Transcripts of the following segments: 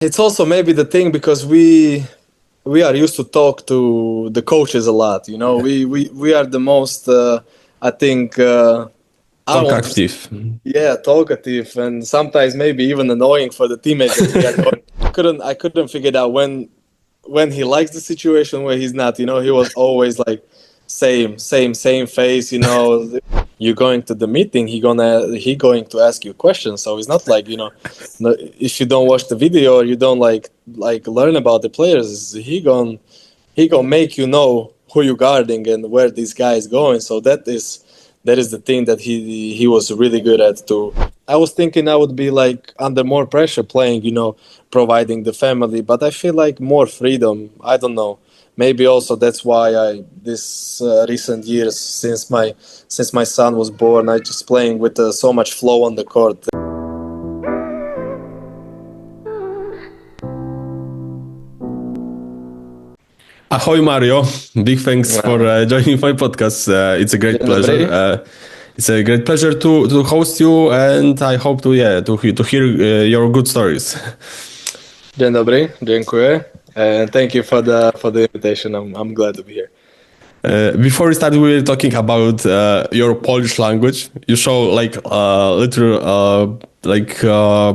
It's also maybe the thing because we are used to talk to the coaches a lot. You know, we are the most I think Talkative. talkative, and sometimes maybe even annoying for the teammates that we are going. I couldn't figure it out when he likes the situation, where he's not. You know, he was always like same face. You know, you're going to the meeting, he going to ask you questions. So it's not like, you know, if you don't watch the video or you don't like learn about the players, he gonna make you know who you're guarding and where this guy is going. So that is the thing that he was really good at too. I was thinking I would be like under more pressure playing, you know, providing the family, but I feel like more freedom. I don't know. Maybe also that's why this recent years since my son was born, I just playing with so much flow on the court. Ahoy Mario, big thanks for joining my podcast. It's a great pleasure. It's a great pleasure to host you, and I hope to hear your good stories. Dzień dobry, dziękuję, and thank you for the invitation. I'm glad to be here. Before we start, we were talking about your Polish language. You show like little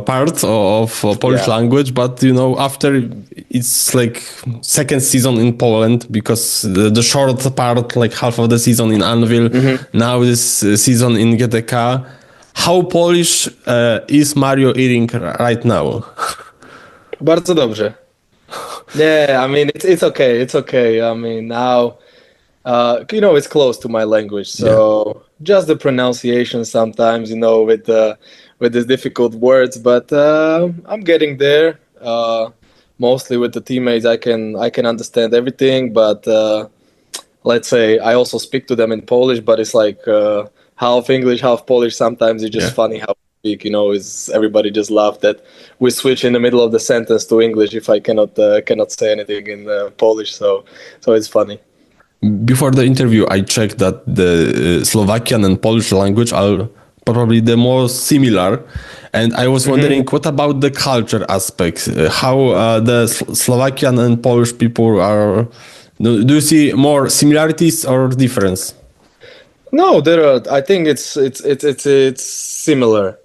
part of Polish language, but you know, after it's like second season in Poland, because the short part, like half of the season in Anvil, now this season in GTK. How Polish is Mario Ihring right now? Bardzo dobrze. Yeah, I mean it's okay. It's okay. I mean now. You know, it's close to my language, so just the pronunciation sometimes, you know, with these difficult words. But I'm getting there. Mostly with the teammates, I can understand everything. But let's say I also speak to them in Polish, but it's like half English, half Polish. Sometimes it's just funny how we speak. You know, is everybody just laugh that we switch in the middle of the sentence to English if I cannot say anything in Polish. So it's funny. Before the interview, I checked that the Slovakian and Polish language are probably the most similar. And I was wondering, what about the culture aspect? How the Slovakian and Polish people are? Do you see more similarities or difference? No, there are. I think it's similar.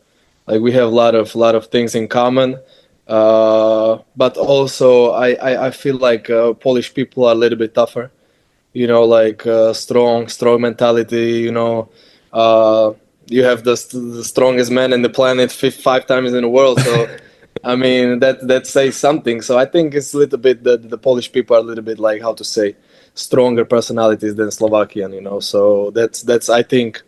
Like we have a lot of things in common. But also, I feel like Polish people are a little bit tougher. You know, like strong mentality. You know, you have the strongest man in the planet 5 times in the world. So, I mean, that says something. So I think it's a little bit the Polish people are a little bit like, how to say, stronger personalities than Slovakian. You know, so that's I think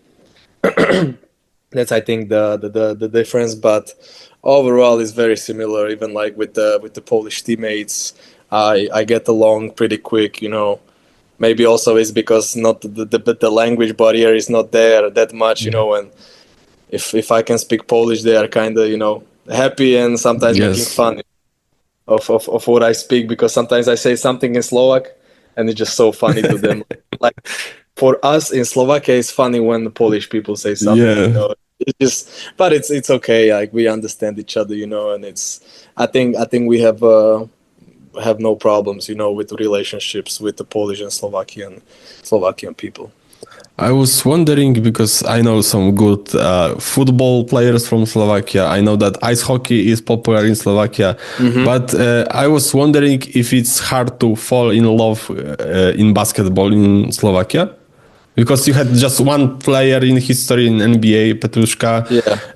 that's I think the difference. But overall, it's very similar. Even like with the Polish teammates, I get along pretty quick. You know. Maybe also it's because not the language barrier is not there that much, you know, and if I can speak Polish, they are kind of, you know, happy and sometimes making fun of what I speak, because sometimes I say something in Slovak and it's just so funny to them. Like for us in Slovakia, it's funny when the Polish people say something. You know? It's just, but it's okay. Like we understand each other, you know, and I think we have no problems, you know, with relationships with the Polish and Slovakian people. I was wondering, because I know some good football players from Slovakia. I know that ice hockey is popular in Slovakia, but I was wondering if it's hard to fall in love in basketball in Slovakia. Because you had just one player in history in NBA, Petrushka.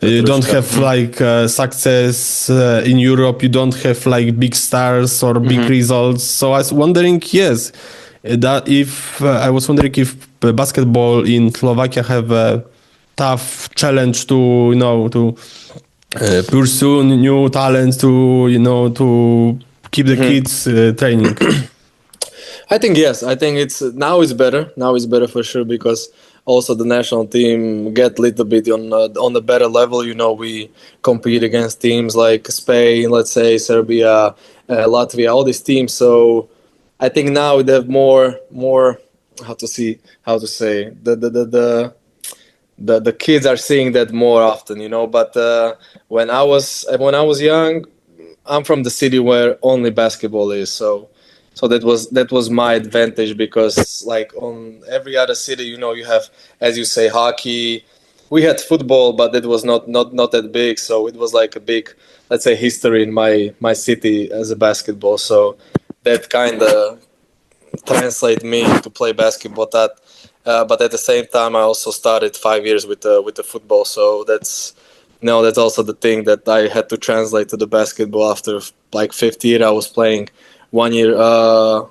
You don't have like success in Europe. You don't have like big stars or big results. So I was wondering, if basketball in Slovakia have a tough challenge to pursue new talents, to keep the kids training. I think yes. I think it's better. Now it's better for sure, because also the national team get a little bit on a better level. You know, we compete against teams like Spain, let's say Serbia, Latvia, all these teams. So I think now they have more how to say the kids are seeing that more often. You know, but when I was young, I'm from the city where only basketball is, so that was my advantage, because like on every other city, you have, as you say, hockey. We had football, but it was not that big, so it was like a big, let's say, history in my city as a basketball. So that kind of translate me to play basketball. But at the same time, I also started 5 years with the football. So that's also the thing that I had to translate to the basketball. After like 5th year, I was playing. 1 year,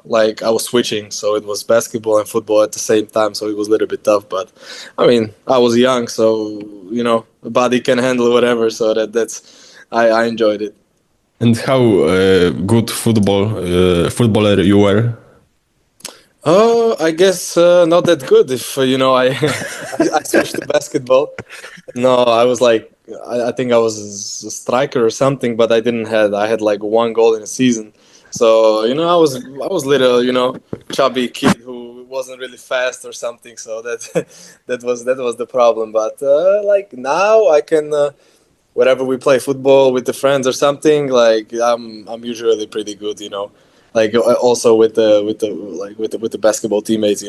like I was switching, so it was basketball and football at the same time. So it was a little bit tough, but I mean, I was young, so the body can handle whatever. So I enjoyed it. And how good footballer you were? I guess not that good. If I I switched to basketball. No, I was like, I think I was a striker or something, but I had like 1 goal in a season. So I was little, chubby kid who wasn't really fast or something. So that was the problem. But like now I can, whenever we play football with the friends or something, like I'm usually pretty good. Like also with the basketball teammates.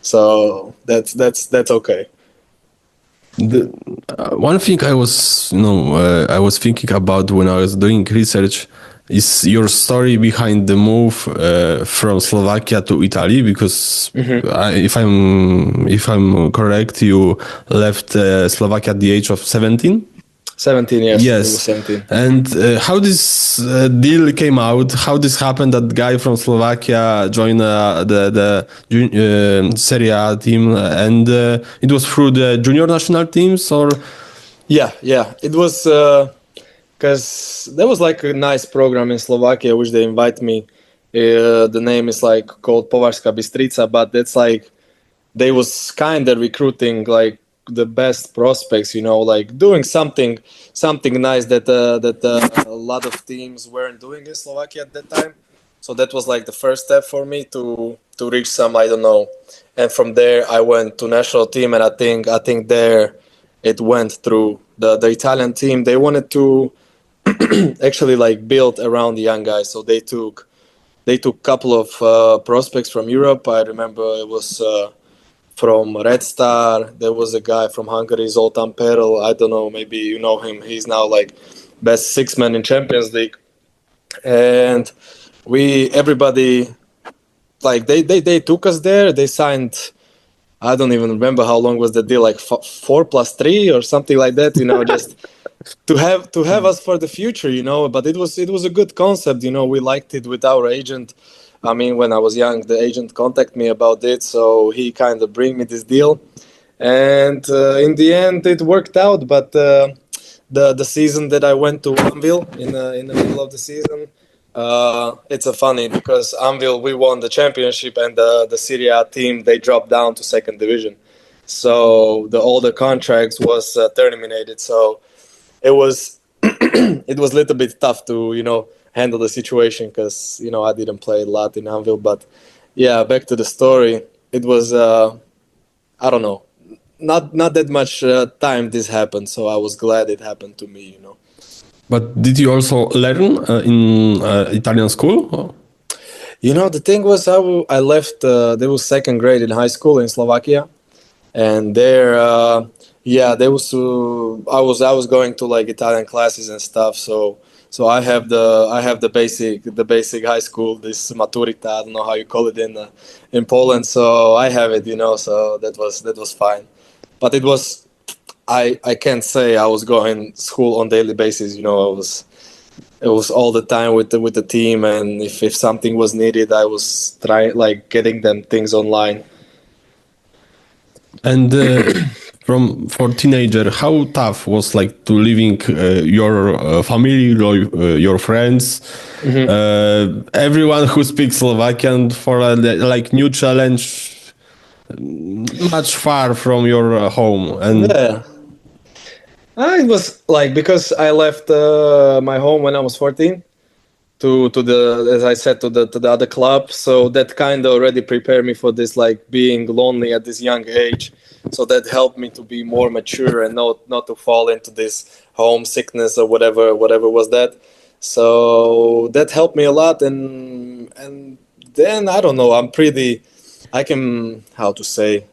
So that's okay. One thing I was thinking about when I was doing research is your story behind the move from Slovakia to Italy, because if I'm correct, you left Slovakia at the age of 17. 17, yes. Yes. It was 17. And how this deal came out, how this happened, that guy from Slovakia joined the Serie A team, and it was through the junior national teams, or? Yeah. It was because there was like a nice program in Slovakia which they invite me. The name is like called Považská Bystrica, but that's like they was kind of recruiting like the best prospects, like doing something nice that a lot of teams weren't doing in Slovakia at that time. So that was like the first step for me to reach some, I don't know. And from there I went to national team, and I think there it went through the Italian team. They wanted to actually like build around the young guys, so they took couple of prospects from Europe. I remember it was from Red Star. There was a guy from Hungary, Zoltán Perl. I don't know, maybe you know him. He's now like best 6-man in Champions League. And everybody, like they took us there. They signed, I don't even remember how long was the deal, like 4+3 or something like that, just to have us for the future, but it was a good concept. We liked it with our agent. I mean, when I was young, the agent contacted me about it, so he kind of bring me this deal, and in the end, it worked out. But the season that I went to Anvil in the middle of the season, it's a funny, because Anvil, we won the championship, and the Serie A team, they dropped down to 2nd division, so all the contracts was terminated. So it was it was a little bit tough to handle the situation, because I didn't play a lot in Anvil. But yeah, back to the story. It was I don't know, not that much time this happened, so I was glad it happened to me. But did you also learn in Italian school? The thing was, I left. There was 2nd grade in high school in Slovakia, and there, there was. I was going to like Italian classes and stuff. So I have the basic high school, this maturita. I don't know how you call it in Poland. So I have it, So that was fine. But it was. I can't say I was going school on daily basis. It was all the time with the team, and if something was needed, I was trying like getting them things online. And for teenager, how tough was like to leaving your family, your friends, everyone who speaks Slovakian for a like new challenge, much far from your home? And yeah. It was like, because I left my home when I was 14 to the, as I said, to the other club. So that kind of already prepared me for this, like being lonely at this young age. So that helped me to be more mature and not to fall into this homesickness or whatever was that. So that helped me a lot, and then I don't know. I can, how to say.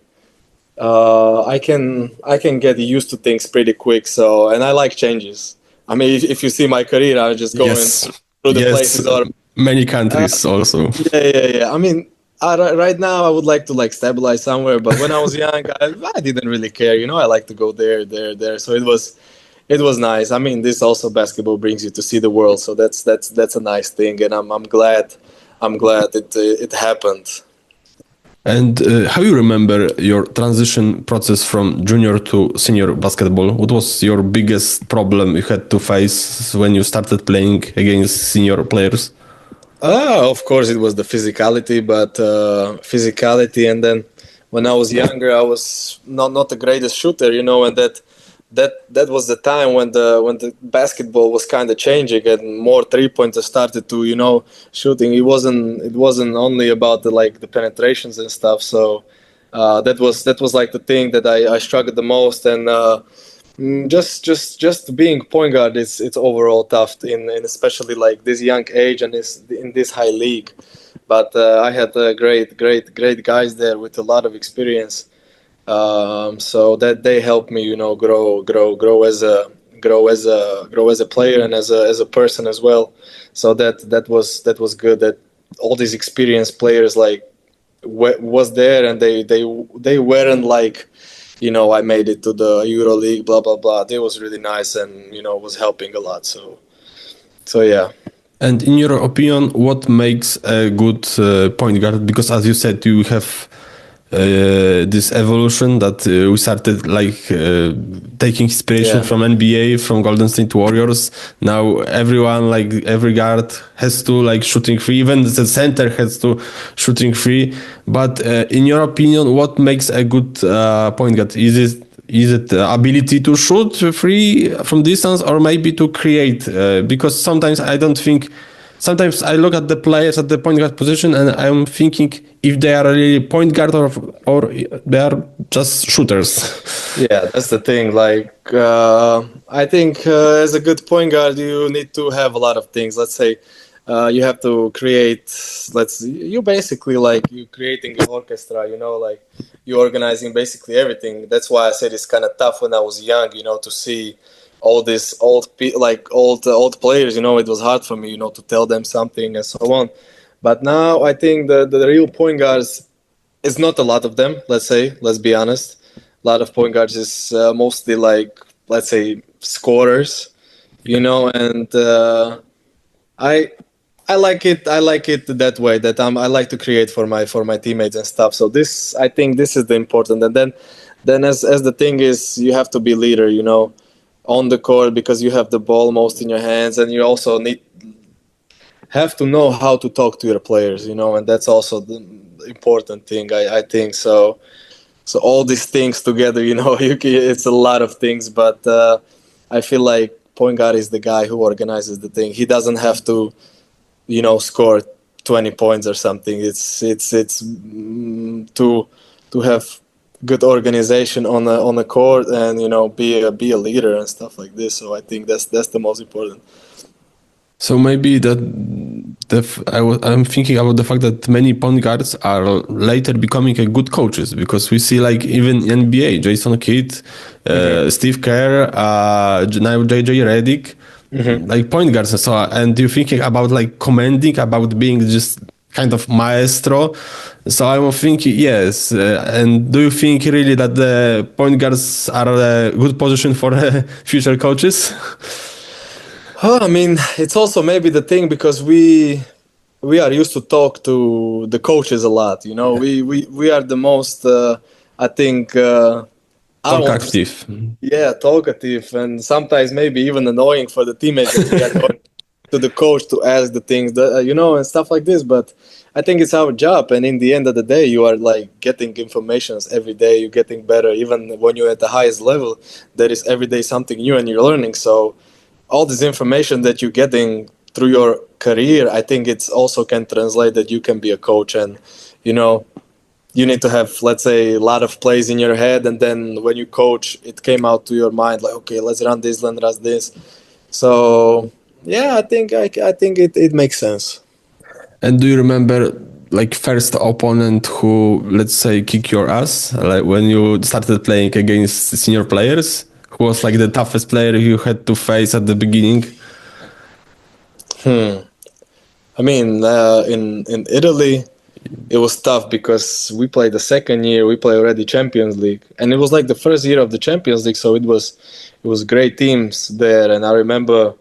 I can get used to things pretty quick. So, and I like changes. I mean, if you see my career, I'm just going through the places. Or many countries also. Yeah. I mean, right now I would like to stabilize somewhere. But when I was young, I didn't really care. I like to go there. So it was nice. I mean, this also basketball brings you to see the world. So that's a nice thing, and I'm glad it happened. And how you remember your transition process from junior to senior basketball? What was your biggest problem you had to face when you started playing against senior players? Of course, it was the physicality, and then when I was younger, I was not the greatest shooter, and that was the time when the basketball was kind of changing and more 3-pointers started to shooting. It wasn't only about the penetrations and stuff. So that was like the thing that I struggled the most, and just being point guard, it's overall tough in especially like this young age and in this high league. But I had great guys there with a lot of experience. So that they helped me, grow as a player and as a person as well. So that was good. That all these experienced players was there, and they weren't like, I made it to the Euro League, blah blah blah. It was really nice, and was helping a lot. So yeah. And in your opinion, what makes a good point guard? Because as you said, you have this evolution that we started taking inspiration from NBA, from Golden State Warriors. Now everyone, every guard has to shooting free. Even the center has to shooting free. But in your opinion, what makes a good point guard? Is it the ability to shoot free from distance, or maybe to create? Because sometimes I don't think. Sometimes I look at the players at the point guard position and I'm thinking if they are really point guard or they are just shooters. Yeah, that's the thing. I think as a good point guard, you need to have a lot of things. Let's say you have to create. You basically you creating an orchestra. You organizing basically everything. That's why I said it's kind of tough when I was young. To see all these old players, it was hard for me, to tell them something and so on. But now I think the real point guards is not a lot of them. Let's be honest. A lot of point guards is mostly let's say scorers, and I like it. I like it that way. That I like to create for my teammates and stuff. So I think this is the important. And then as the thing is, you have to be leader, on the court, because you have the ball most in your hands, and you also have to know how to talk to your players, and that's also the important thing. I think so. So all these things together, it's a lot of things, but I feel like point guard is the guy who organizes the thing. He doesn't have to, score 20 points or something. It's to have good organization on the court, and be a leader and stuff like this. So I think that's the most important. So maybe I'm thinking about the fact that many point guards are later becoming a good coaches, because we see even NBA, Jason Kidd, Steve Kerr, now JJ Redick, point guards and so on. And you're thinking about commanding, about being just kind of maestro. So I'm thinking, yes. And do you think really that the point guards are a good position for future coaches? I mean, it's also maybe the thing, because we are used to talk to the coaches a lot. We are the most, I think, talkative. Talkative, and sometimes maybe even annoying for the teammates that we are going to the coach to ask the things that, and stuff like this. But I think it's our job, and in the end of the day, you are getting informations every day. You're getting better, even when you're at the highest level. There is every day something new, and you're learning. So all this information that you're getting through your career, I think it's also can translate that you can be a coach, and you need to have, let's say, a lot of plays in your head, and then when you coach, it came out to your mind okay, let's run this, let's run this. So Yeah, I think it makes sense. And do you remember like first opponent who, let's say, kick your ass, like when you started playing against senior players? Who was like the toughest player you had to face at the beginning? I mean, in Italy, it was tough because we played the second year. We played already Champions League, and it was like the first year of the Champions League. So it was great teams there. And I remember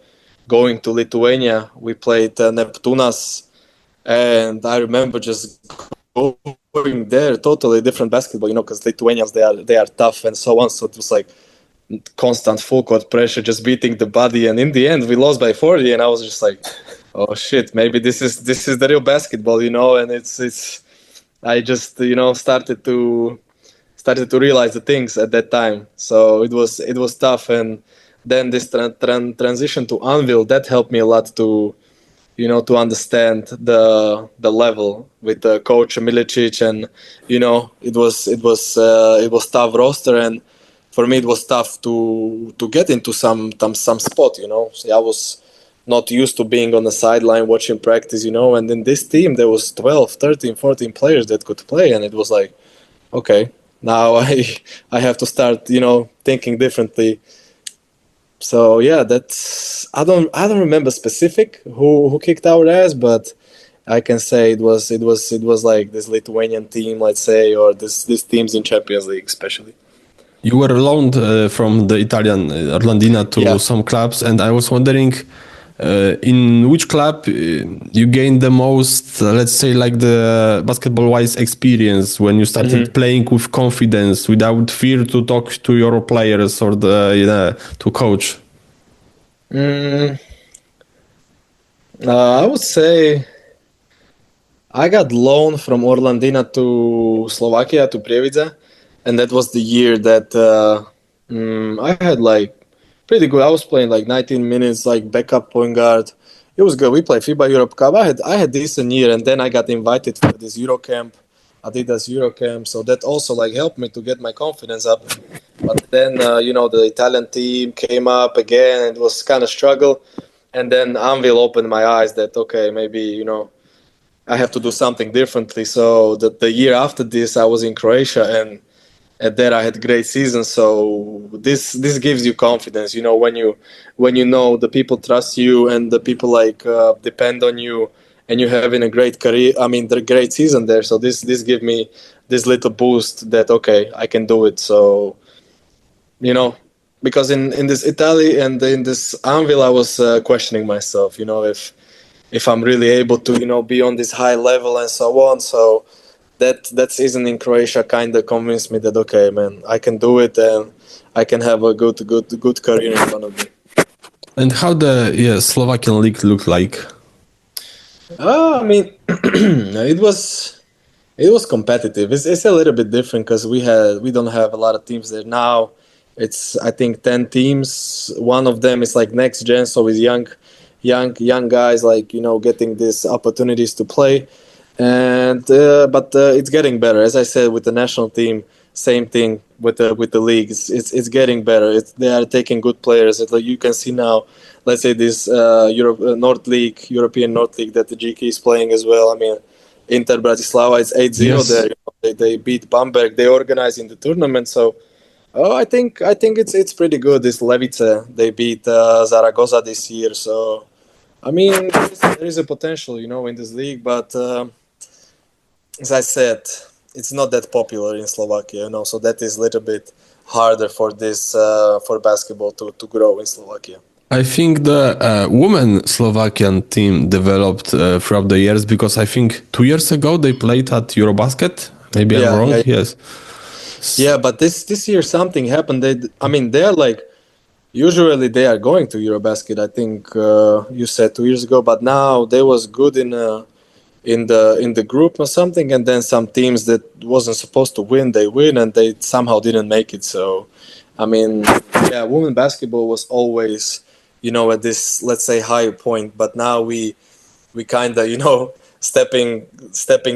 going to Lithuania. We played Neptunas, and I remember just going there. Totally different basketball, because Lithuanians they are tough and so on. So it was like constant full court pressure, just beating the body. And in the end, we lost by 40, and I was just like, oh shit, maybe this is the real basketball, and it's I just started to realize the things at that time. So it was tough. And then this transition to Anvil, that helped me a lot to understand the level with coach Milicic. And it was tough roster. And for me it was tough to get into some spot. So I was not used to being on the sideline watching practice. And in this team there was 12, 13, 14 players that could play, and it was like, okay, now I have to start thinking differently. So yeah, that's I don't remember specific who kicked our ass, but I can say it was like this Lithuanian team, let's say, or these teams in Champions League especially. You were loaned from the Italian Orlandina to Yeah. some clubs, and I was wondering in which club you gained the most, let's say, like the basketball-wise experience when you started playing with confidence, without fear to talk to your players or to coach. I would say I got loaned from Orlandina to Slovakia, to Prievidze, and that was the year that I had like pretty good. I was playing like 19 minutes, like backup point guard. It was good. We played FIBA Europe Cup. I had decent year, and then I got invited for this Euro camp, Adidas Euro camp. So that also like helped me to get my confidence up. But then the Italian team came up again, and it was kind of struggle. And then Anvil opened my eyes that okay, maybe I have to do something differently. So the year after this, I was in Croatia, and there I had great season. So this gives you confidence, when you know the people trust you and the people like depend on you, and you having a great career. I mean, the great season there. So this gave me this little boost that okay, I can do it. So because in this Italy and in this Anvil, I was questioning myself, if I'm really able to be on this high level and so on. So that season in Croatia kind of convinced me that okay, man, I can do it, and I can have a good career in front of me. And how the Slovakian league looked like? I mean, it was competitive. It's a little bit different because we don't have a lot of teams there now. It's I think 10 teams. One of them is like next gen, so it's young guys like getting these opportunities to play. And but it's getting better. As I said, with the national team, same thing with the league. It's getting better. They are taking good players. Like you can see now, let's say this North League, European North League that the GK is playing as well. I mean, Inter Bratislava is 8-0 Yes. there. They beat Bamberg. They organize in the tournament. So I think it's pretty good. This Levice, they beat Zaragoza this year. So I mean, there is a potential, in this league, but. As I said, it's not that popular in Slovakia, so that is a little bit harder for this for basketball to grow in Slovakia. I think the women Slovakian team developed throughout the years, because I think 2 years ago they played at Eurobasket. Maybe I'm wrong. Yeah. Yes. Yeah, but this year something happened. They're like usually they are going to Eurobasket. I think you said 2 years ago, but now they was good in the group or something, and then some teams that wasn't supposed to win, they win, and they somehow didn't make it. So I mean, yeah, women basketball was always at this, let's say, higher point, but now we kind of stepping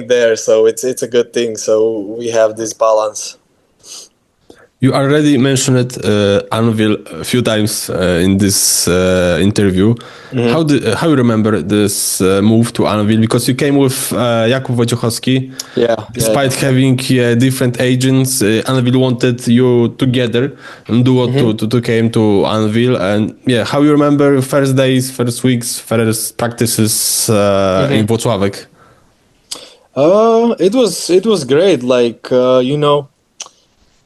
there, so it's a good thing. So we have this balance. You already mentioned Anvil a few times in this interview. How you remember this move to Anvil? Because you came with Jakub Wojciechowski. Despite having different agents, Anvil wanted you together and duo to came to Anvil. And how you remember first days, first weeks, first practices in Włocławek? It was great. Like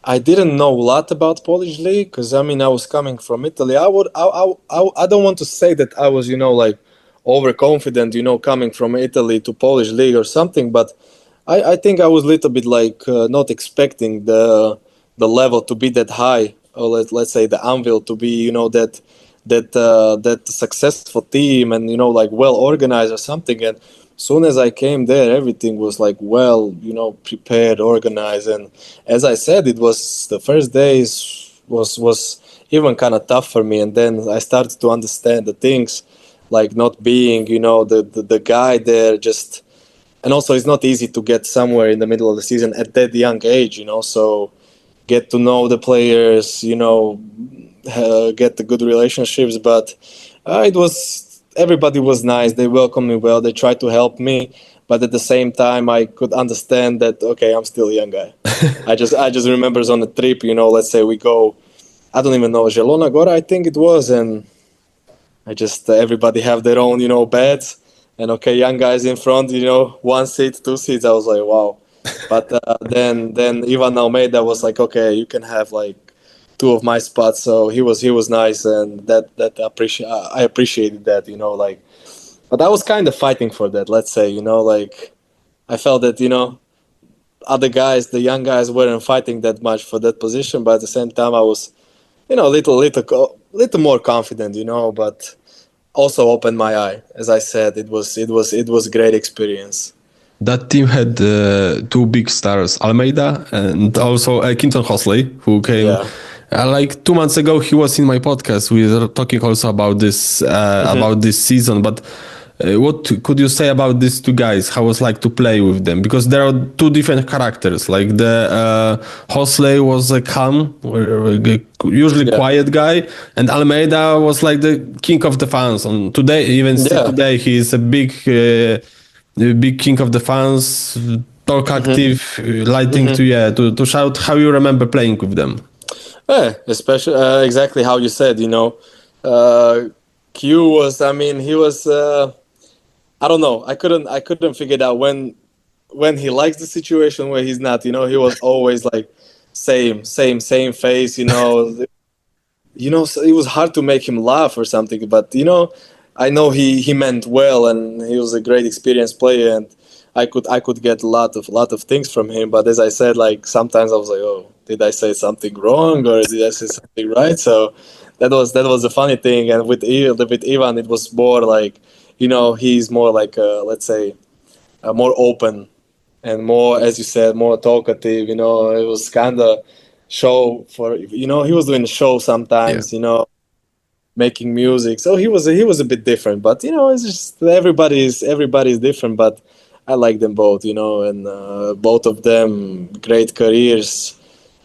I didn't know a lot about Polish league because I was coming from Italy. I don't want to say that I was like overconfident, coming from Italy to Polish league or something, but I think I was a little bit like not expecting the level to be that high, or let's say the Anvil to be that successful team and like well organized or something. And soon as I came there, everything was like well, prepared, organized. And as I said, it was the first days was even kind of tough for me. And then I started to understand the things, like not being, the guy there. Just and also it's not easy to get somewhere in the middle of the season at that young age, So get to know the players, get the good relationships. But it was. Everybody was nice. They welcomed me well. They tried to help me, but at the same time, I could understand that okay, I'm still a young guy. I just remember on a trip, let's say we go, I don't even know, Zielona Gora, I think it was, and I just everybody have their own, beds, and okay, young guys in front, 1 seat, 2 seats. I was like, wow. But then Ivan Almeida was like, okay, you can have like 2 of my spots. So he was nice, and that I appreciated that, like. But I was kind of fighting for that, let's say, like I felt that other guys, the young guys, weren't fighting that much for that position, but at the same time I was little more confident, but also opened my eye. As I said, it was a great experience. That team had 2 big stars, Almeida and also Quinton Hosley, who came. Yeah. Like 2 months ago, he was in my podcast. We were talking also about this season. But what could you say about these 2 guys? How was like to play with them? Because there are 2 different characters. Like the Hosley was a calm, usually quiet guy, and Almeida was like the king of the fans. And today, today, he is a big king of the fans. Talk active, lighting to shout. How you remember playing with them? Especially exactly how you said, Q was, he was, I don't know. I couldn't figure it out when he likes the situation, where he's not, he was always like same face, So it was hard to make him laugh or something, but, I know he meant well, and he was a great experienced player, and I could get a lot of things from him. But as I said, like sometimes I was like, oh, did I say something wrong or did I say something right? So that was the funny thing. And with Ivan, it was more like, he's more like let's say more open and more, as you said, more talkative. It was kind of show for he was doing a show sometimes. Making music. So he was a bit different. But it's just everybody's different. But I like them both, and both of them great careers.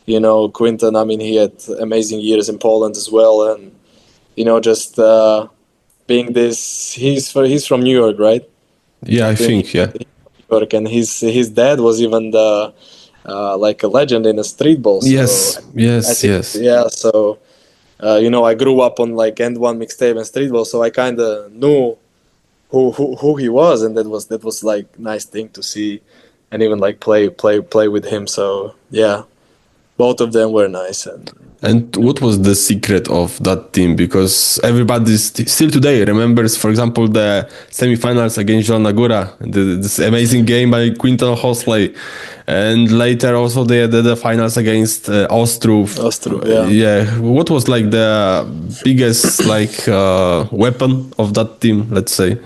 Quinton, he had amazing years in Poland as well, and just being this, he's from New York, right? Yeah, I think New York, and his dad was even the like a legend in the streetball. So yes. Yeah, so I grew up on like End One mixtape and streetball, so I kind of knew who he was, and that was like nice thing to see, and even like play with him. So yeah, both of them were nice. And what was the secret of that team? Because everybody still today remembers, for example, the semifinals against Zielona Góra, this amazing game by Quinton Hosley, and later also the finals against Ostrów. Yeah. What was like the biggest like weapon of that team? Let's say.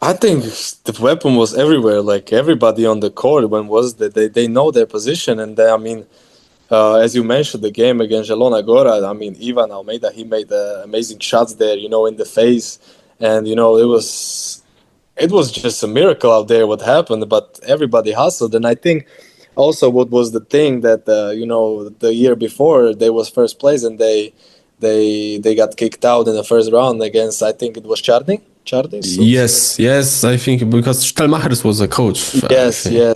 I think the weapon was everywhere. Like everybody on the court, they know their position, and as you mentioned, the game against Zielona Góra, Ivan Almeida, he made amazing shots there, in the face. And, it was just a miracle out there what happened, but everybody hustled. And I think also what was the thing that the year before they was first place and they got kicked out in the first round against, I think it was Charny. Yes, I think because Stelmachers was a coach. Yes. Yeah.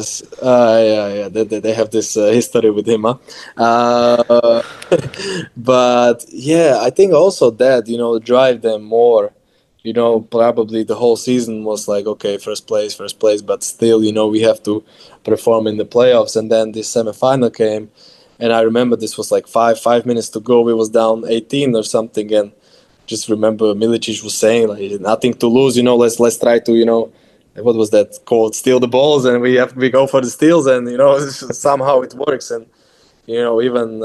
They have this history with him, huh? But yeah, I think also that drive them more. Probably the whole season was like, okay, first place, but still, we have to perform in the playoffs. And then this semifinal came, and I remember this was like 5 minutes to go. We was down 18 or something, and just remember Milicic was saying like, nothing to lose. Let's try to what was that called? Steal the balls, and we go for the steals, and somehow it works. And even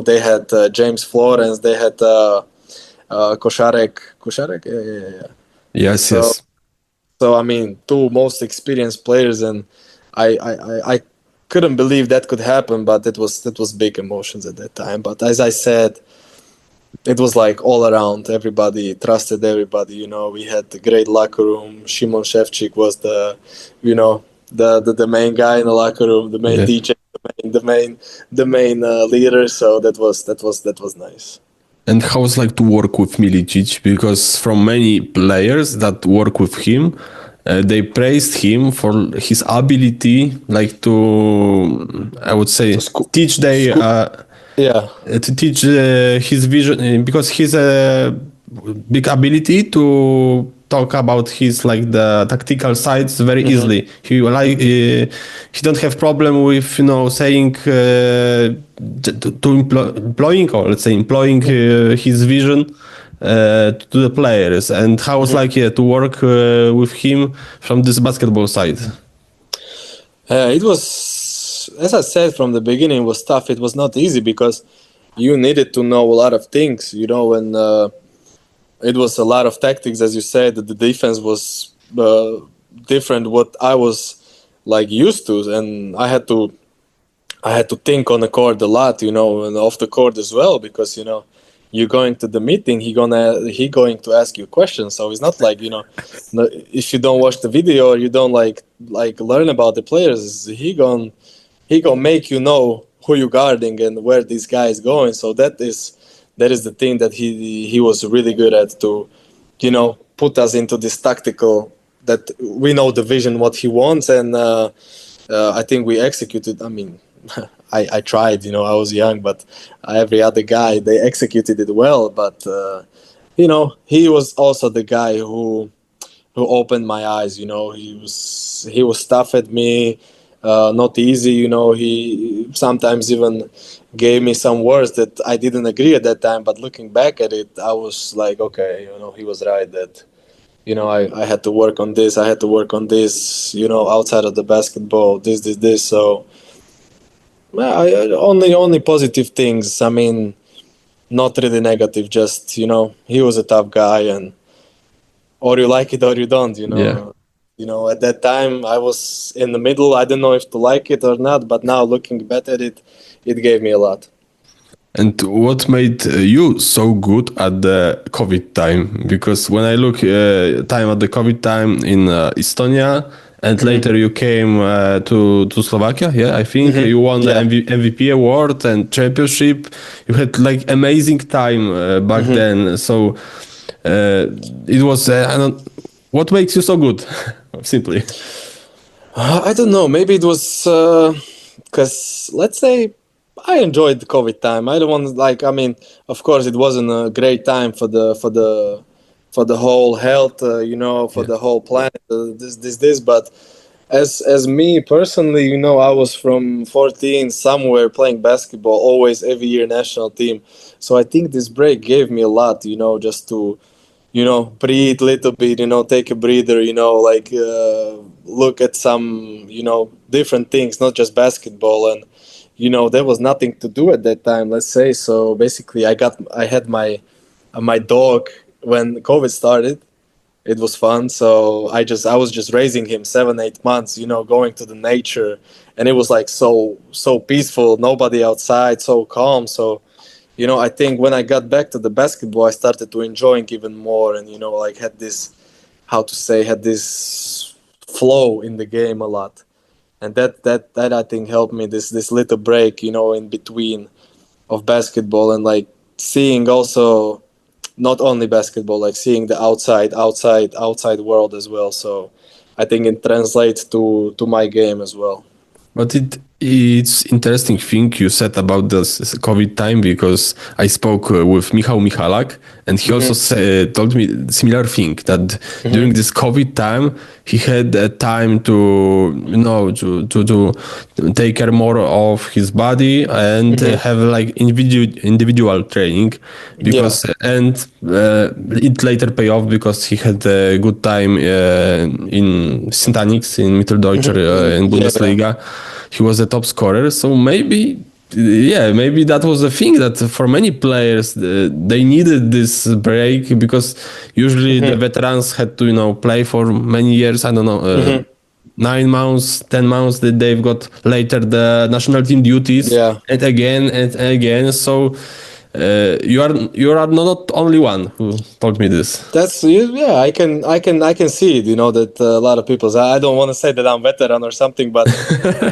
they had James Florence, they had Koszarek, yeah. Yes. So I mean, two most experienced players, and I couldn't believe that could happen, but that was big emotions at that time. But as I said, it was like all around. Everybody trusted everybody. We had the great locker room. Szymon Szewczyk was the main guy in the locker room, the main DJ, the main leader. So that was nice. And how was like to work with Milicic? Because from many players that work with him, they praised him for his ability, like to, I would say, teach to teach his vision, because he's a big ability to talk about his like the tactical sides very easily. He don't have problem with saying employing his vision to the players. And how was like to work with him from this basketball side? It was, as I said from the beginning, it was tough. It was not easy because you needed to know a lot of things, and it was a lot of tactics, as you said. The defense was different what I was like used to, and I had to think on the court a lot, and off the court as well, because you're going to the meeting, he going to ask you questions. So it's not like if you don't watch the video or you don't like learn about the players, he gonna make who you're guarding and where this guy is going. So that is the thing that he was really good at, to put us into this tactical, that we know the vision what he wants, and I think we executed. I mean, I tried, I was young, but every other guy, they executed it well. But he was also the guy who opened my eyes. He was tough at me, not easy. He sometimes even gave me some words that I didn't agree at that time. But looking back at it, I was like, okay, he was right that I had to work on this. I had to work on this. Outside of the basketball, this. So. Only positive things. I mean, not really negative. Just he was a tough guy, and or you like it or you don't. Yeah. At that time I was in the middle. I don't know if to like it or not. But now looking back at it, it gave me a lot. And what made you so good at the COVID time? Because when I look time at the COVID time in Estonia. And later you came to Slovakia, yeah, I think. You won the MVP award and championship. You had like amazing time back then. So it was, what makes you so good, simply? I don't know. Maybe it was because, let's say, I enjoyed the COVID time. I don't want of course it wasn't a great time for the whole health, for the whole planet, this. But as me personally, I was from 14 somewhere playing basketball, always every year national team. So I think this break gave me a lot, just to, breathe a little bit, take a breather, look at some, different things, not just basketball. And, there was nothing to do at that time, let's say. So basically I had my dog. When COVID started, it was fun. So I was just raising him 7-8 months, going to the nature, and it was like so peaceful, nobody outside, so calm. So, I think when I got back to the basketball, I started to enjoying even more, and had this flow in the game a lot, and that I think helped me, this little break, in between of basketball, and like seeing also not only basketball, like seeing the outside world as well. So I think it translates to my game as well. But it's interesting thing you said about this COVID time, because I spoke with Michał Michalak, and he also told me similar thing, that during this COVID time he had time to to take care more of his body and have like individual training, because it later pay off, because he had a good time in Syntanix, in Mitteldeutscher, in Bundesliga. He was a top scorer, so maybe that was the thing, that for many players they needed this break, because usually the veterans had to play for many years. I don't know, 9 months, 10 months that they've got later the national team duties, and again. So you are not only one who told me this. That's I can see it. That a lot of people. I don't want to say that I'm veteran or something, but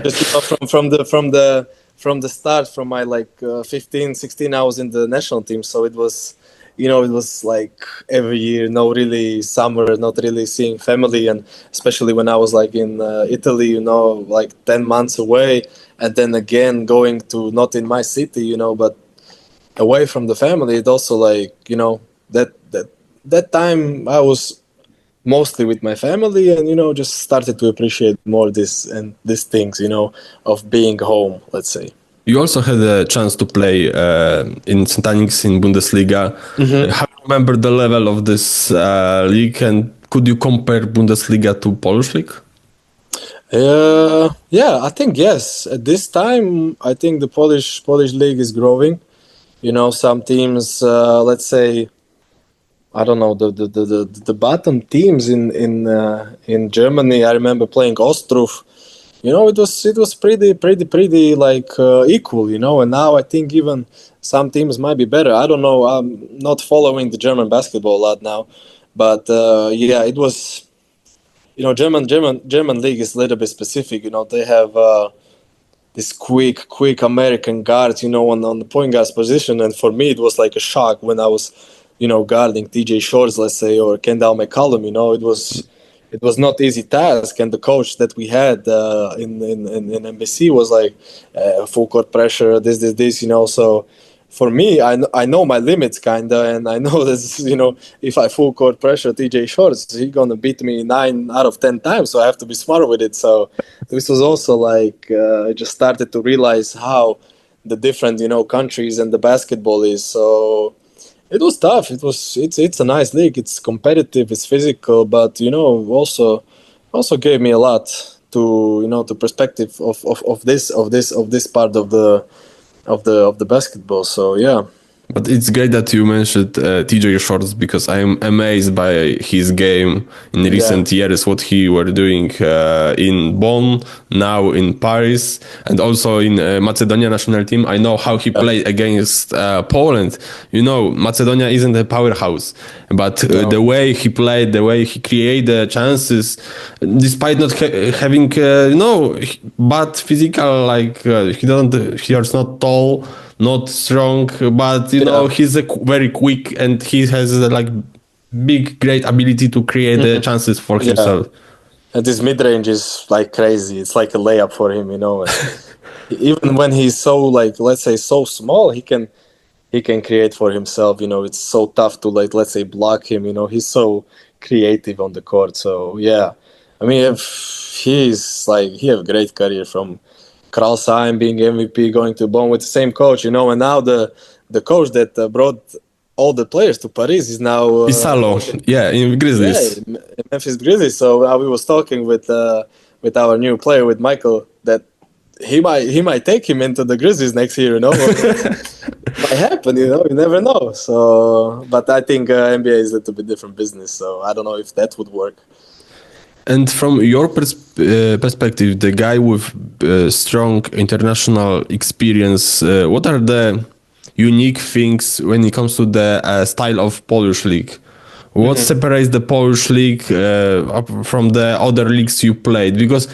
just from the start, from my 15, 16, I was in the national team. So it was, it was like every year, no really summer, not really seeing family, and especially when I was in Italy, 10 months away, and then again going to, not in my city, but away from the family. It also that time I was mostly with my family, and just started to appreciate more these things, of being home, let's say. You also had a chance to play in Syntanix in Bundesliga. How do you remember the level of this league, and could you compare Bundesliga to Polish league? I think yes. At this time, I think the Polish league is growing. Some teams, let's say, I don't know, the bottom teams in Germany. I remember playing Ostrów. It was pretty equal. And now I think even some teams might be better. I don't know. I'm not following the German basketball a lot now, but it was. German league is a little bit specific. They have this quick American guards, on the point guard's position. And for me, it was like a shock when I was, guarding TJ Shorts, let's say, or Kendall McCollum. It was not easy task. And the coach that we had in NBC was like full court pressure, this. So for me, I know my limits kinda, and I know this. If I full court pressure TJ Shorts, he's gonna beat me 9 out of 10 times. So I have to be smart with it. So this was also I just started to realize how the different countries and the basketball is. So it was tough. It's a nice league. It's competitive. It's physical, but also gave me a lot to the perspective of this part of the basketball. So yeah. But it's great that you mentioned TJ Shorts, because I am amazed by his game in recent years, what he were doing in Bonn, now in Paris, and also in Macedonia national team. I know how he played against Poland. Macedonia isn't a powerhouse, but the way he played, the way he created chances, despite not having bad physical, he's not tall, not strong, but he's very quick, and he has great ability to create chances for himself. And his mid-range is crazy. It's like a layup for him, Even when he's so let's say so small, he can create for himself. It's so tough to let's say block him. He's so creative on the court. So yeah, I mean, he have a great career from Grał being MVP, going to Bonn with the same coach, and now the coach that brought all the players to Paris is now Isalo, in Grizzlies. In Memphis Grizzlies. So we was talking with our new player, with Michael, that he might take him into the Grizzlies next year. Might happen. You never know. So, but I think NBA is a little bit different business. So I don't know if that would work. And from your perspective, the guy with strong international experience, what are the unique things when it comes to the style of Polish league? What separates the Polish league from the other leagues you played? Because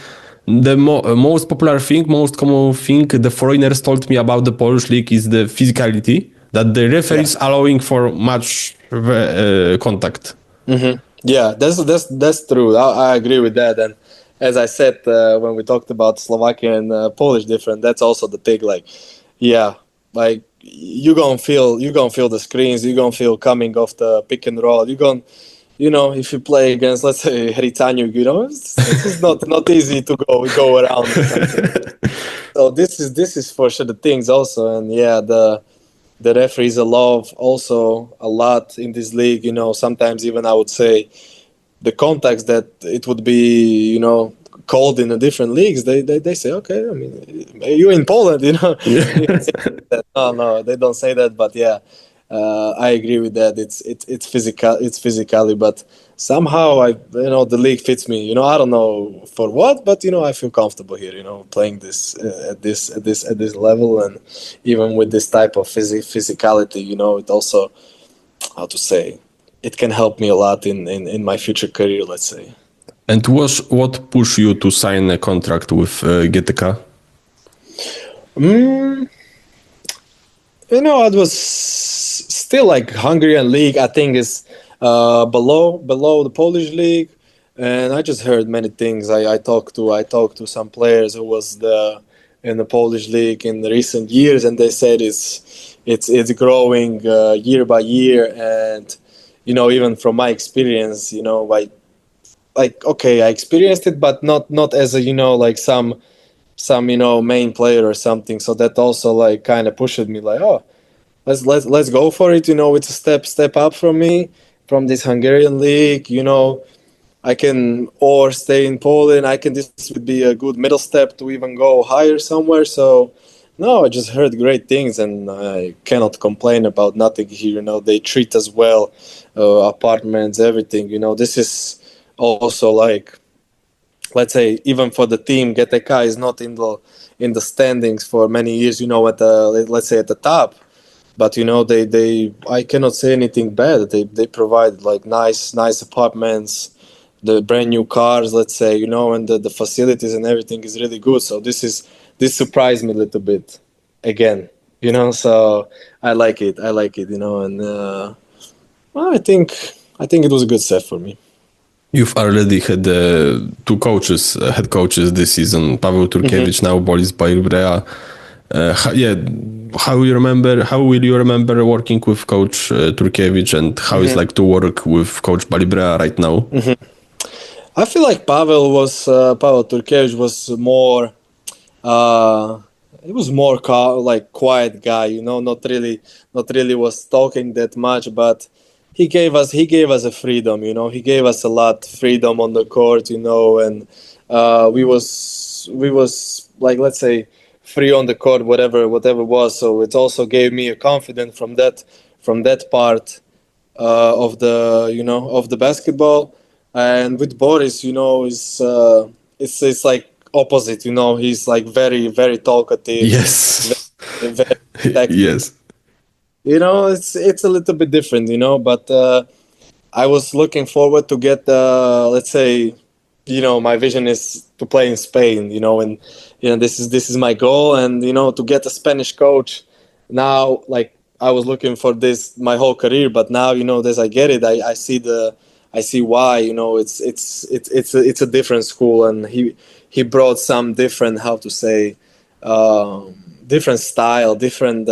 the most popular thing, most common thing the foreigners told me about the Polish league is the physicality, that the referees allowing for much contact. Yeah, that's true. I agree with that. And as I said when we talked about Slovakian and Polish different, that's also the thing. Like, yeah, like you're gonna feel the screens. You're gonna feel coming off the pick and roll. You're gonna, if you play against, let's say, Heritanyu, it's not easy to go around. Or something. So this is for sure the things also, and yeah, the referees love also a lot in this league. Sometimes even I would say the contacts that it would be, called in the different leagues, they say, okay, I mean, you're in Poland, No, they don't say that, but yeah, I agree with that. It's physically, but somehow the league fits me. I don't know for what, but I feel comfortable here. Playing this at this level, and even with this type of physicality, it also, how to say, it can help me a lot in my future career, let's say. And what pushed you to sign a contract with GTK? It was still like Hungarian league. I think is below the Polish league, and I just heard many things. I talked to some players who was in the Polish league in the recent years, and they said it's growing year by year. And even from my experience, I experienced it, but not as a like some main player or something. So that also like kind of pushed me like, oh, let's go for it. It's a step up from me from this Hungarian league. I can or stay in Poland. This would be a good middle step to even go higher somewhere. So no, I just heard great things, and I cannot complain about nothing here. They treat us well, apartments, everything. This is also like, let's say, even for the team, GTK is not in the standings for many years. Let's say at the top, but they I cannot say anything bad. They provide like nice apartments, the brand new cars, let's say, and the facilities and everything is really good. So this surprised me a little bit again, So I like it, and well, I think it was a good step for me. You've already had two head coaches this season, Paweł Turkiewicz, now Boris Balibrea. How will you remember working with Coach Turkiewicz, and how it's like to work with Coach Balibrea right now? I feel like Paweł Turkiewicz was more, he was more quiet guy, not really was talking that much, but he gave us a freedom, he gave us a lot freedom on the court, and we was like, let's say, free on the court, whatever was. So it also gave me a confidence from that part of the basketball. And with Boris, it's like opposite, he's like very, very talkative. Yes. Very yes. It's a little bit different, but I was looking forward to get, let's say, my vision is to play in Spain, and this is my goal, and to get a Spanish coach now. Like, I was looking for this my whole career, but now as I get it, I see why. It's a different school, and he brought some different, how to say, different style, different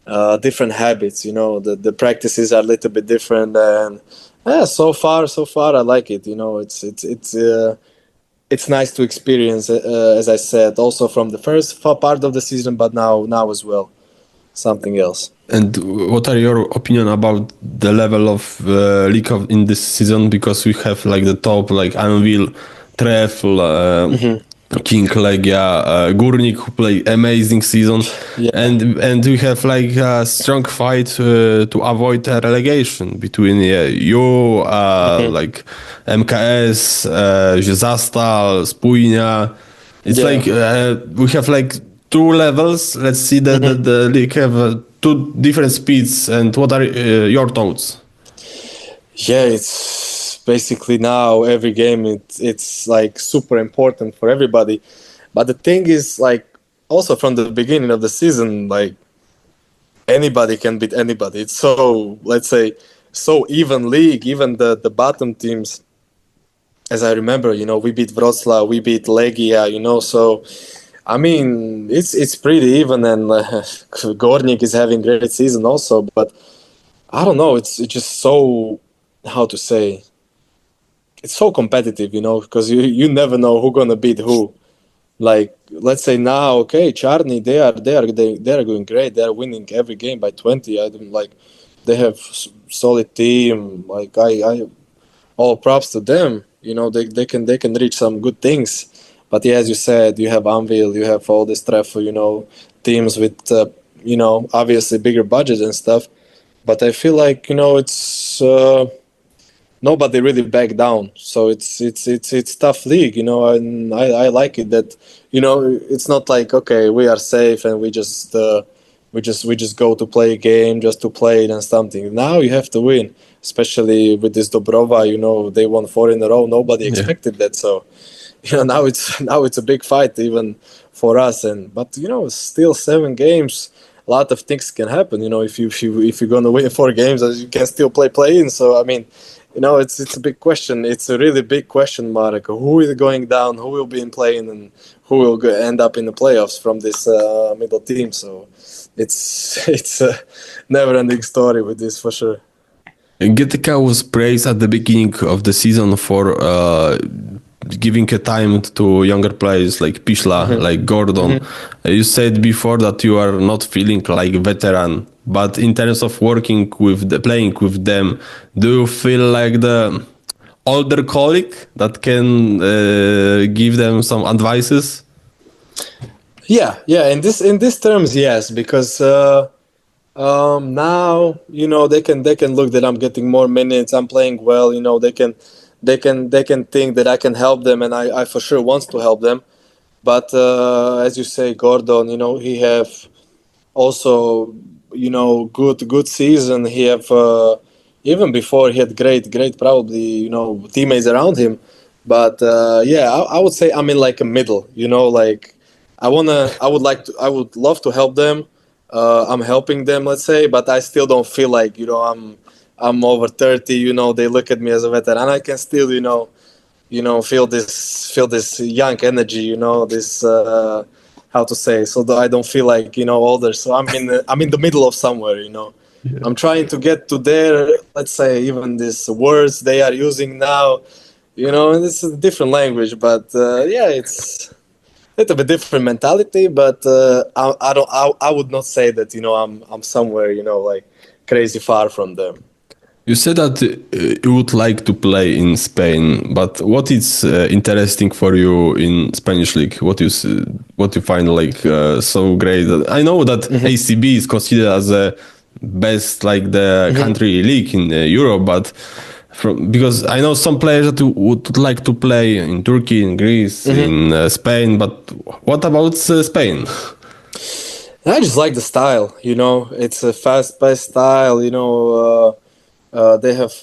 habits. The practices are a little bit different, and so far I like it. It's nice to experience, as I said, also from the first part of the season, but now as well, something else. And what are your opinion about the level of league in this season? Because we have like the top, like Anvil, Trefl, King Legia, Górnik, who play amazing season, and we have like a strong fight to avoid relegation between you, like MKS, Zastal, Spójnia. It's like we have like two levels. Let's see that the league have two different speeds. And what are your thoughts? Yeah, it's basically now every game it's like super important for everybody. But the thing is, like, also from the beginning of the season, like, anybody can beat anybody. It's so, let's say, so even league, even the bottom teams. As I remember, we beat Wroclaw, we beat Legia, so I mean, it's pretty even, and Gornik is having great season also. But I don't know, it's just so, how to say, it's so competitive, because you never know who's gonna beat who. Like, let's say now, okay, Charny, they are going great. They are winning every game by 20. I don't like, they have solid team. Like, I all props to them. They can reach some good things. But yeah, as you said, you have Anvil, you have all this Trefo, teams with obviously bigger budgets and stuff. But I feel like it's nobody really back down. So it's tough league, and I like it that it's not like, okay, we are safe and we just go to play a game just to play it and something. Now you have to win, especially with this Dobrova. They won 4 in a row. Nobody expected that. So now it's a big fight even for us. But it's still 7 games. A lot of things can happen. If you're gonna win 4 games, you can still play in. So I mean, it's a big question. It's a really big question mark. Who is going down? Who will be in playing, and who will end up in the playoffs from this middle team? So it's a never-ending story with this for sure. GTK was praised at the beginning of the season for giving a time to younger players like Pishla, like Gordon. You said before that you are not feeling like a veteran, but in terms of playing with them, do you feel like the older colleague that can give them some advices? Yeah. In this terms, yes, because now they can look that I'm getting more minutes, I'm playing well. They can think that I can help them, and I for sure wants to help them. But as you say, Gordon, he have also good season. He have even before he had great probably teammates around him. But I would say I'm in like a middle. Like I would love to help them. I'm helping them, let's say, but I still don't feel like I'm over 30. They look at me as a veteran. I can still feel this young energy. This how to say, so that I don't feel like older. So I'm in the middle of somewhere. Yeah. I'm trying to get to their, let's say, even these words they are using now. And it's a different language, but it's a little bit different mentality. But I would not say that I'm somewhere like crazy far from them. You said that you would like to play in Spain, but what is interesting for you in Spanish league? What you find like so great? I know that ACB is considered as the best, like the country league in Europe, but because I know some players that would like to play in Turkey, in Greece, in Spain, but what about Spain? I just like the style. It's a fast-paced style. They have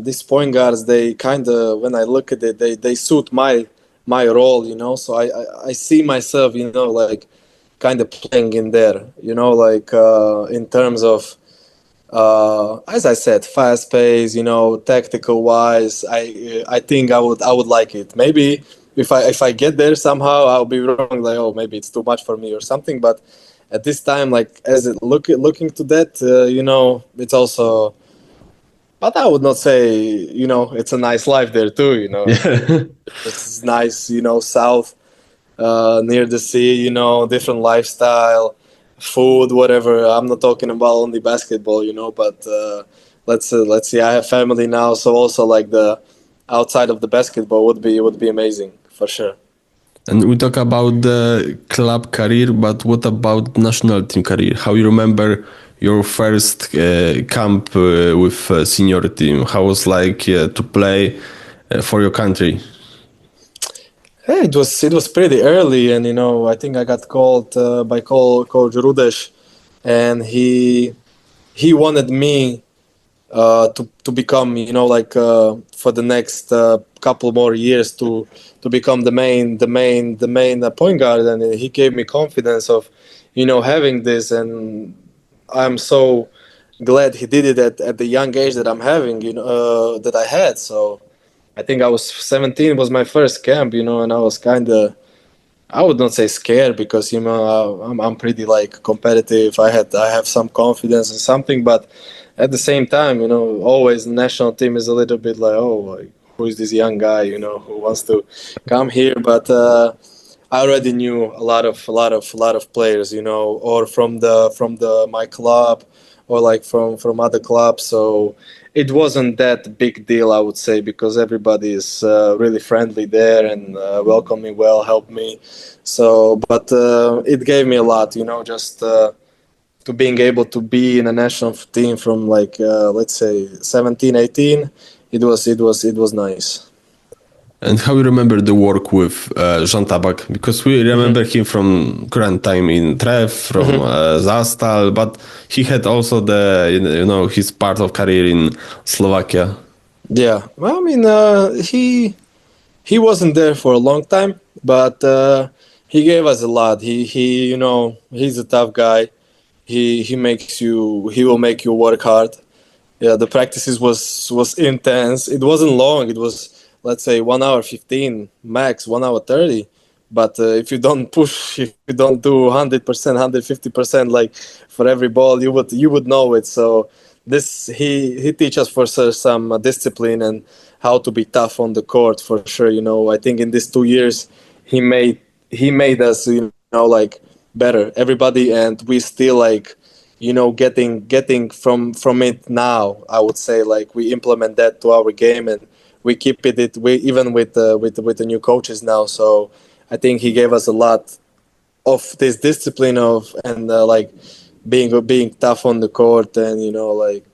these point guards. They kind of, when I look at it, they suit my role. So I see myself, like kind of playing in there. Like in terms of, as I said, fast pace. Tactical wise, I think I would like it. Maybe if I get there somehow, I'll be wrong. Like, oh, maybe it's too much for me or something. But at this time, like as it looking to that, it's also. But I would not say, it's a nice life there too, It's nice, south, near the sea, different lifestyle, food, whatever. I'm not talking about only basketball, but let's see, I have family now, so also like the outside of the basketball would be amazing for sure. And we talk about the club career, but what about national team career? How you remember your first camp with senior team? How was like to play for your country? Hey, it was pretty early, and I think I got called by Coach Rudesh, and he wanted me to become, like for the next couple more years to become the main point guard. And he gave me confidence of, having this, and I'm so glad he did it at the young age that I'm having, that I had. So I think I was 17 was my first camp, and I was kind of, I would not say scared, because I'm pretty like competitive. I have some confidence in something, but at the same time, always the national team is a little bit like, oh, like, who is this young guy, who wants to come here? But I already knew a lot of players, or from my club, or like from other clubs. So it wasn't that big deal, I would say, because everybody is really friendly there and welcomed me well, helped me. So, but it gave me a lot, just to being able to be in a national team from like let's say 17, 18. It was nice. And how you remember the work with Jean Tabak? Because we remember him from current time in Tref, from Zastal, but he had also his part of career in Slovakia. Yeah, well, I mean, he wasn't there for a long time, but he gave us a lot. He he's a tough guy. He will make you work hard. Yeah, the practices was intense. It wasn't long. It was, let's say, 1 hour 15 max, 1 hour 30. But if you don't push, if you don't do 100%, 150%, like for every ball, you would know it. So this he teach us for sure some discipline and how to be tough on the court for sure. I think in these 2 years he made us like better, everybody, and we still like getting from it now. I would say like we implement that to our game, and we keep it. We even with the new coaches now. So I think he gave us a lot of this discipline and like being tough on the court, and like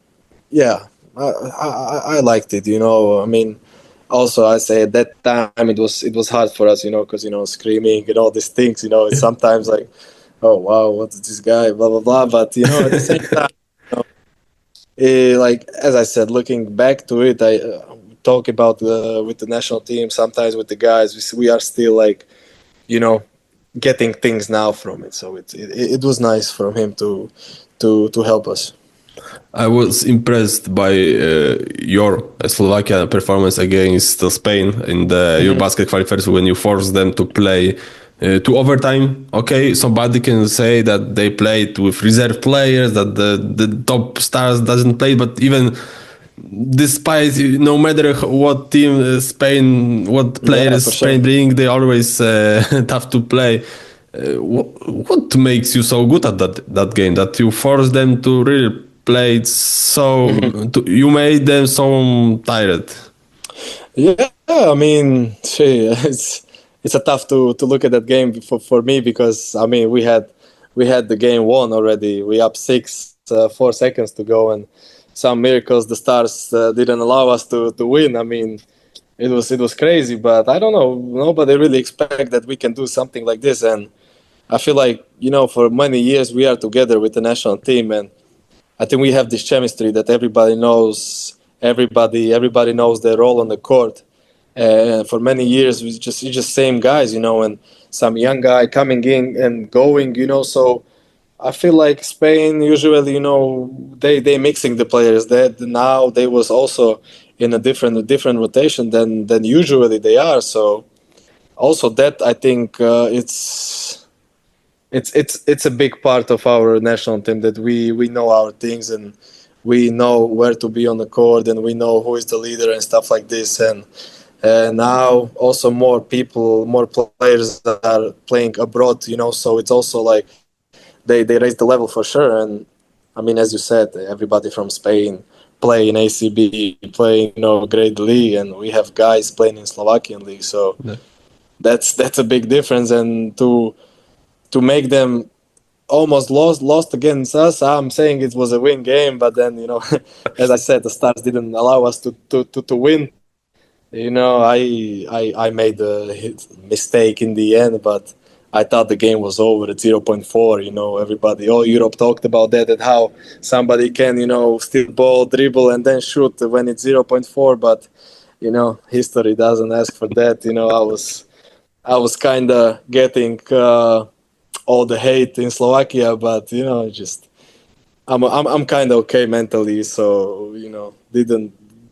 yeah, I liked it. I mean, also I say at that time it was hard for us, because screaming and all these things. It's sometimes like, oh wow, what's this guy, blah blah blah. But at the same time, like as I said, looking back to it, I talk about with the national team, sometimes with the guys, we are still like, getting things now from it. So it was nice from him to help us. I was impressed by your Slovakia performance against Spain in the Eurobasket qualifiers when you forced them to play to overtime. Okay, somebody can say that they played with reserve players, that the top stars doesn't play, but even despite no matter what team Spain, what players Spain bring, they always tough to play. What makes you so good at that game, that you force them to really play so you made them so tired? Yeah, I mean, it's a tough to look at that game for me, because I mean we had the game won already. We up 6, 4 seconds to go, and some miracles the stars didn't allow us to win. I mean, it was crazy, but I don't know. Nobody really expect that we can do something like this, and I feel like for many years we are together with the national team, and I think we have this chemistry that everybody knows. Everybody knows their role on the court. And for many years, we just same guys, and some young guy coming in and going, So I feel like Spain usually, they mixing the players. That now they was also in a different rotation than usually they are. So also that I think it's a big part of our national team, that we know our things, and we know where to be on the court, and we know who is the leader and stuff like this. And now also more players that are playing abroad, so it's also like they raise the level for sure. And I mean, as you said, everybody from Spain play in ACB, play great league, and we have guys playing in Slovakian league. So that's a big difference. And to make them almost lost against us, I'm saying it was a win game, but then as I said, the stars didn't allow us to win. I made a mistake in the end, but I thought the game was over at 0.4. Everybody, all Europe talked about that, and how somebody can, steal ball, dribble, and then shoot when it's 0.4. But, history doesn't ask for that. I was kind of getting all the hate in Slovakia, but, I'm kind of okay mentally, so,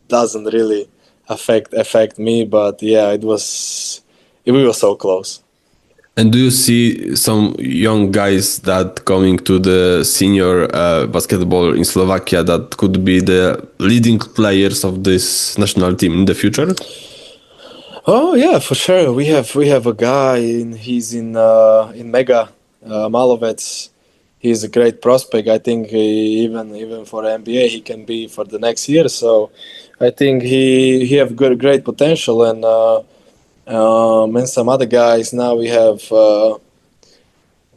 doesn't really affect me. But yeah, we were so close. And do you see some young guys that coming to the senior basketball in Slovakia that could be the leading players of this national team in the future? Oh yeah, for sure. We have a guy. He's in Mega Malovec. He's a great prospect. I think even for NBA he can be for the next year. So I think he have great potential, and some other guys. Now we have two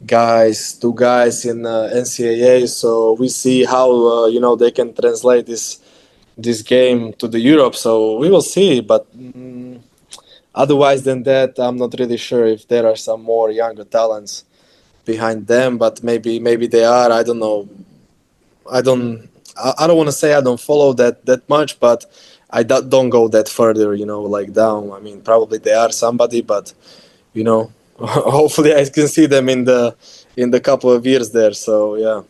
guys in NCAA. So we see how they can translate this game to the Europe. So we will see. But otherwise than that, I'm not really sure if there are some more younger talents behind them. But maybe they are. I don't know. I don't want to say I don't follow that much, but I don't go that further, like down. I mean, probably they are somebody, but hopefully I can see them in the couple of years there. So yeah.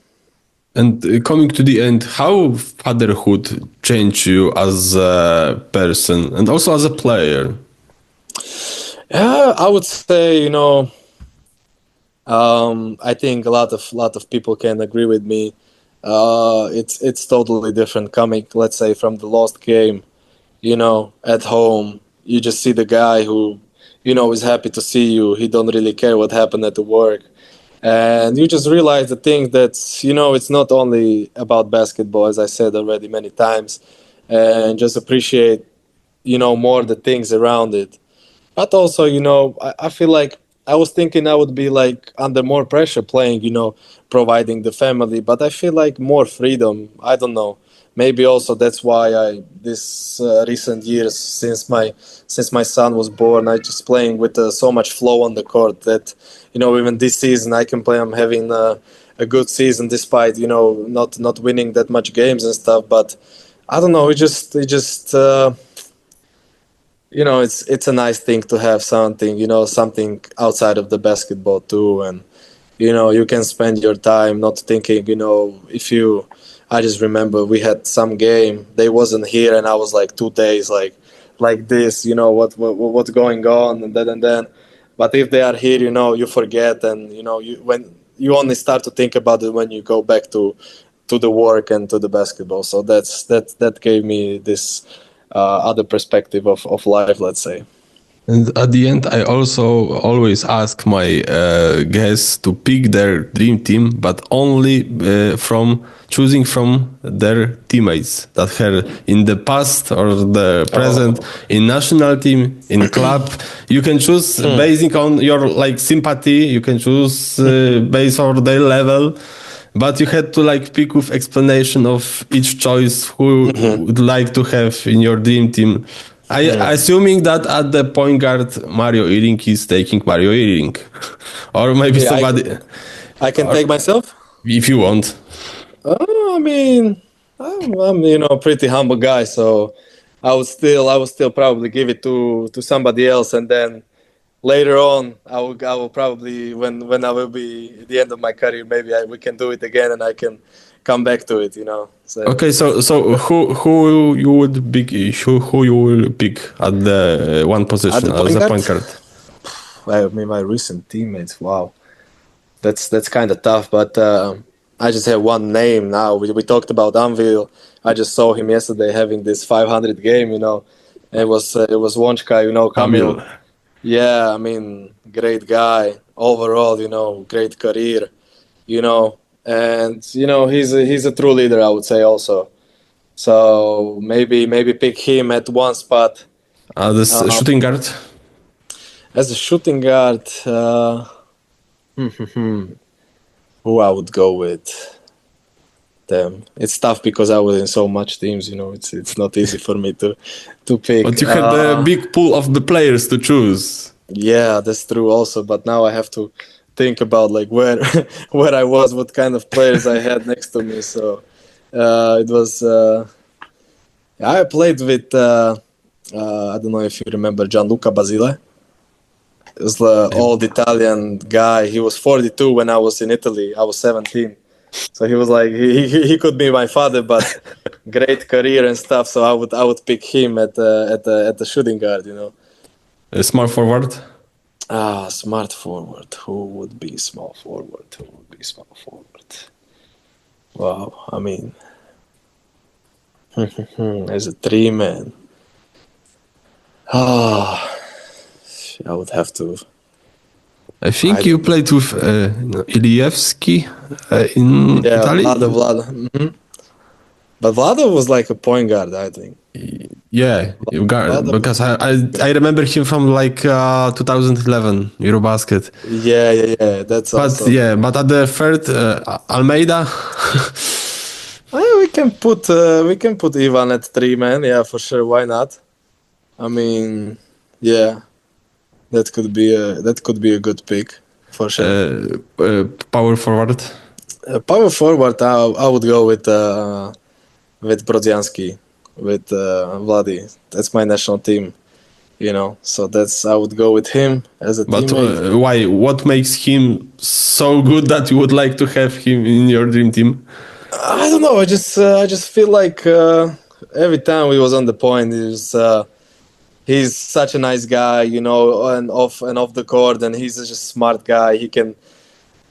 And coming to the end, how fatherhood changed you as a person and also as a player? Yeah, I would say I think a lot of people can agree with me. It's totally different coming, let's say, from the lost game. At home, you just see the guy who, is happy to see you. He don't really care what happened at the work. And you just realize the thing that, it's not only about basketball, as I said already many times, and just appreciate, more the things around it. But also, I feel like I was thinking I would be like under more pressure playing, providing the family, but I feel like more freedom. I don't know. Maybe also that's why this recent years since my son was born, I just playing with so much flow on the court that even this season I can play. I'm having a good season despite not winning that much games and stuff. But I don't know. It's a nice thing to have something outside of the basketball too, and you can spend your time not thinking. I just remember we had some game. They wasn't here, and I was like 2 days like this. What's going on, and then. But if they are here, you forget, and when you only start to think about it when you go back to the work and to the basketball. So that gave me this other perspective of life, let's say. And at the end, I also always ask my guests to pick their dream team, but only choosing from their teammates that had in the past or the present, in national team, in club. You can choose based on your sympathy. You can choose based on their level. But you had to pick with explanation of each choice who would like to have in your dream team. Assuming that at the point guard, Mario Ihring is taking Mario Ihring. Or maybe somebody... I can take myself? If you want. I mean, I'm a pretty humble guy, so I would still probably give it to somebody else, and then later on, I will probably when I will be at the end of my career, maybe we can do it again, and I can come back to it. So, okay, so who you would pick? Who you will pick at the one position as a point guard? I mean, my recent teammates. Wow, that's kind of tough, but I just have one name now. We talked about Anvil. I just saw him yesterday having this 500 game. It was Wonchka. Kamil. Yeah, I mean, great guy overall. Great career. And he's a true leader, I would say also. So maybe pick him at one spot. This shooting guard. As a shooting guard, who I would go with? Damn, it's tough because I was in so much teams. It's not easy for me to pick. But you had a big pool of the players to choose. Yeah, that's true also. But now I have to think about like where where I was, what kind of players I had next to me. So it was. I played with. I don't know if you remember Gianluca Basile. It was the old Italian guy. He was 42 when I was in Italy. I was 17. So he was like he could be my father, but great career and stuff. So I would pick him at the shooting guard. A small forward. Smart forward. Who would be small forward? Wow, I mean, as a 3-man. I would have to. I think you played with Ilievski in Italy. Vlado. Mm-hmm. But Vlado was like a point guard, I think. Yeah, you got because I remember him from like 2011 Eurobasket. Yeah. That's. But at the third, Almeida. We can put Ivan at 3-man. Yeah, for sure. Why not? I mean, yeah, that could be a good pick for sure. Power forward. Power forward. I would go with Brodzianski, with Vladi. That's my national team, So I would go with him as a teammate. But why? What makes him so good that you would like to have him in your dream team? I don't know. I just feel like every time he was on the point, he's such a nice guy, and off the court, and he's just a smart guy. He can.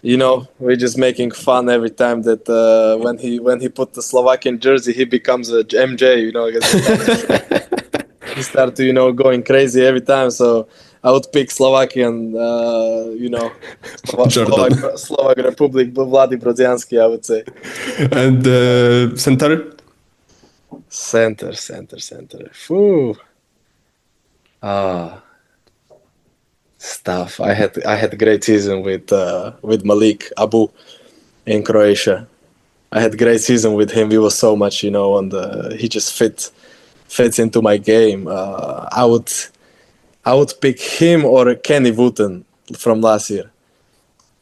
We're just making fun every time that when he put the Slovakian jersey, he becomes a MJ. He started to going crazy every time. So I would pick Slovakian, Slovak Republic, Vladi Brodzianski, I would say. And center. Phew. Stuff. I had a great season with Malik Abu in Croatia. I had a great season with him. We were so much, and he just fits into my game. I would pick him or Kenny Wooten from last year.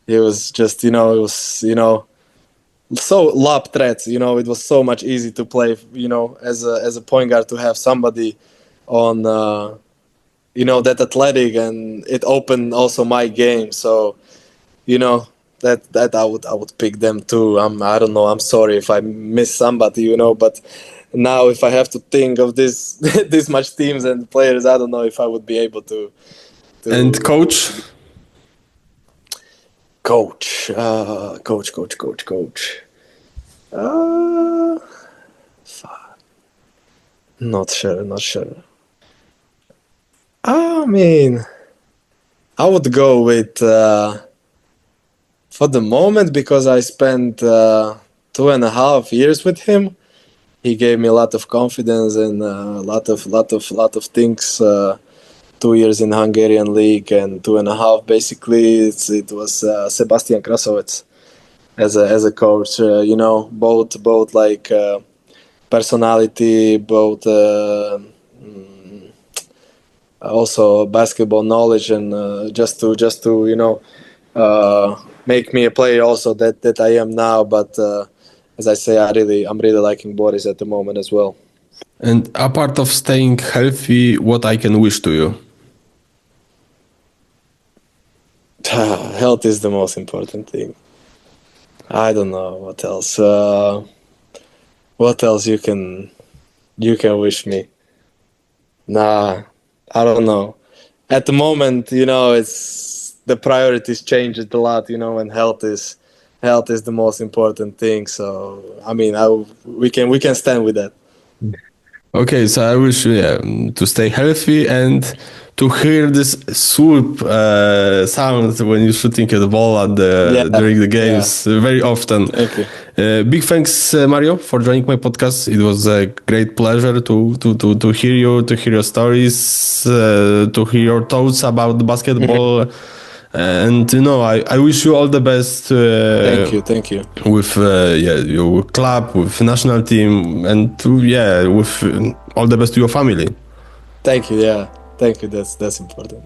He was just, so lob threats. It was so much easy to play. As a point guard, to have somebody on. That athletic, and it opened also my game. So, that I would pick them too. I don't know. I'm sorry if I miss somebody, but now if I have to think of this this much teams and players, I don't know if I would be able to. And coach. Coach. Not sure. I mean, I would go with, for the moment, because I spent 2.5 years with him. He gave me a lot of confidence and a lot of things. 2 years in Hungarian league and 2.5 basically. It was Sebastian Krasovec as a coach. Both like personality, both. Also basketball knowledge, and just to make me a player also that I am now. But as I say, I'm really liking Boris at the moment as well. And apart of staying healthy, what I can wish to you? Health is the most important thing. I don't know what else. What else you can wish me? Nah. I don't know. At the moment, it's the priorities changed a lot, and health is the most important thing. So I mean, we can stand with that. Okay, so I wish you to stay healthy and to hear this swoop sound when you're shooting at the ball during the games very often. Thank you. Big thanks, Mario, for joining my podcast. It was a great pleasure to hear you, to hear your stories, to hear your thoughts about basketball. And I wish you all the best. Thank you. With your club, with national team, and with all the best to your family. Thank you. Yeah, thank you. That's important.